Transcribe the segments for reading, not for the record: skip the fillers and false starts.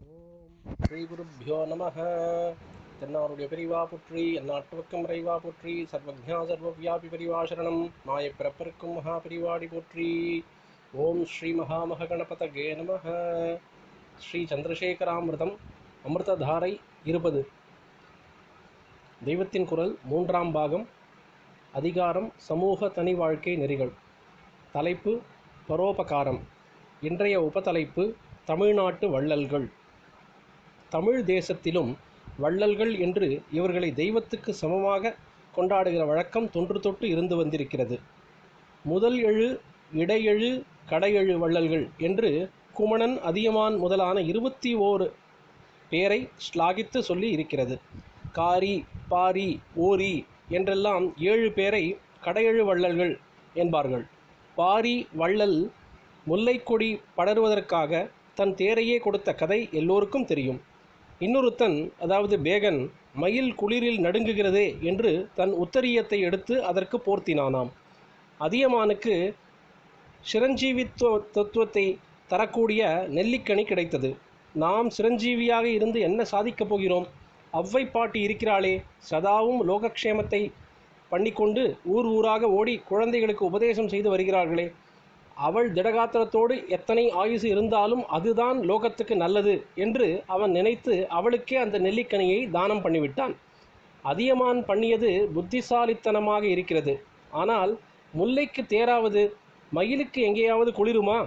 ஓம் ஸ்ரீ குருப்பியோ நம. தென்னாருடைய பெரிவா போற்றி, எந்நாட்டுவர்க்கும் இறைவா போற்றி, சர்வஜா சர்வவியாபி பெரிவா சரணம், மாய பிறப்பிற்கும் மகா பெரிவாடி போற்றி. ஓம் ஸ்ரீ மகாமகணபதகே நம. ஸ்ரீ சந்திரசேகராமிர்தம் அமிர்ததாரை 20. தெய்வத்தின் குரல் 3ஆம் பாகம். அதிகாரம் சமூக தனி வாழ்க்கை நெறிகள். தலைப்பு பரோபகாரம். இன்றைய உபதலைப்பு தமிழ்நாட்டு வள்ளல்கள். தமிழ் தேசத்திலும் வள்ளல்கள் என்று இவர்களை தெய்வத்துக்கு சமமாக கொண்டாடுகிற வழக்கம் தொன்று தொட்டு இருந்து வந்திருக்கிறது. முதல் எழு, இடையெழு, கடையெழு வள்ளல்கள் என்று குமணன், அதியமான் முதலான 21 பேரை ஸ்லாகித்து சொல்லி இருக்கிறது. காரி, பாரி, ஓரி என்றெல்லாம் 7 பேரை கடையெழு வள்ளல்கள் என்பார்கள். பாரி வள்ளல் முல்லைக்கொடி படருவதற்காக தன் தேரையே கொடுத்த கதை எல்லோருக்கும் தெரியும். இன்னொருத்தன், அதாவது பேகன், மயில் குளிரில் நடுங்குகிறதே என்று தன் உத்தரியத்தை எடுத்து அதற்கு போர்த்தினானாம். அதியமானுக்கு சிரஞ்சீவித்துவத்தை தரக்கூடிய நெல்லிக்கனி கிடைத்தது. நாம் சிரஞ்சீவியாக இருந்து என்ன சாதிக்கப் போகிறோம்? அவ்வை பாட்டி இருக்கிறாளே, சதாவும் லோகக்ஷேமத்தை பண்ணிக்கொண்டு ஊர் ஊராக ஓடி குழந்தைகளுக்கு உபதேசம் செய்து வருகிறார்களே, அவள் திடகாத்திரத்தோடு எத்தனை ஆயுசு இருந்தாலும் அதுதான் லோகத்துக்கு நல்லது என்று அவன் நினைத்து அவளுக்கே அந்த நெல்லிக்கனியை தானம் பண்ணிவிட்டான். அதியமான் பண்ணியது புத்திசாலித்தனமாக இருக்கிறது. ஆனால் முல்லைக்கு தேராவது, மயிலுக்கு எங்கேயாவது குளிருமா?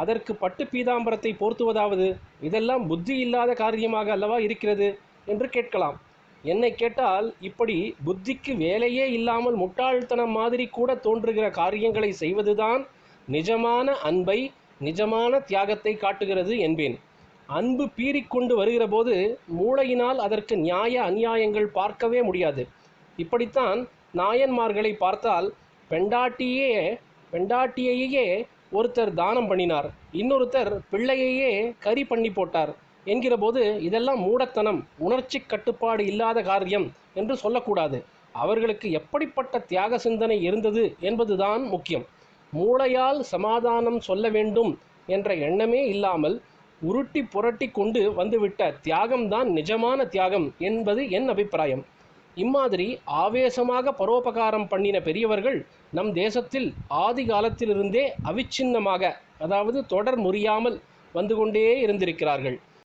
அதற்கு பட்டு பீதாம்பரத்தை போர்த்துவதாவது, இதெல்லாம் புத்தி இல்லாத காரியமாக அல்லவா இருக்கிறது என்று கேட்கலாம். என்னை கேட்டால் இப்படி புத்திக்கு வேலையே இல்லாமல் முட்டாள்தனம் மாதிரி கூட தோன்றுகிற காரியங்களை செய்வதுதான் நிஜமான அன்பை, நிஜமான தியாகத்தை காட்டுகிறது என்பேன். அன்பு பீறிக்கொண்டு வருகிற போது மூளையினால் அதற்கு நியாய அநியாயங்கள் பார்க்கவே முடியாது. இப்படித்தான் நாயன்மார்களை பார்த்தால், பெண்டாட்டியையே ஒருத்தர் தானம் பண்ணினார், இன்னொருத்தர் பிள்ளையையே கறி பண்ணி போட்டார் என்கிற போது இதெல்லாம் மூடத்தனம், உணர்ச்சி கட்டுப்பாடு இல்லாத காரியம் என்று சொல்லக்கூடாது. அவர்களுக்கு எப்படிப்பட்ட தியாக சிந்தனை இருந்தது என்பதுதான் முக்கியம். மூளையால் சமாதானம் சொல்ல வேண்டும் என்ற எண்ணமே இல்லாமல் உருட்டி புரட்டி கொண்டு வந்துவிட்ட தியாகம்தான் நிஜமான தியாகம் என்பது என் அபிப்பிராயம். இம்மாதிரி ஆவேசமாக பரோபகாரம் பண்ணின பெரியவர்கள் நம் தேசத்தில் ஆதி காலத்திலிருந்தே அவிச்சின்னமாக, அதாவது தொடர் முறியாமல் வந்து கொண்டே இருந்திருக்கிறார்கள்.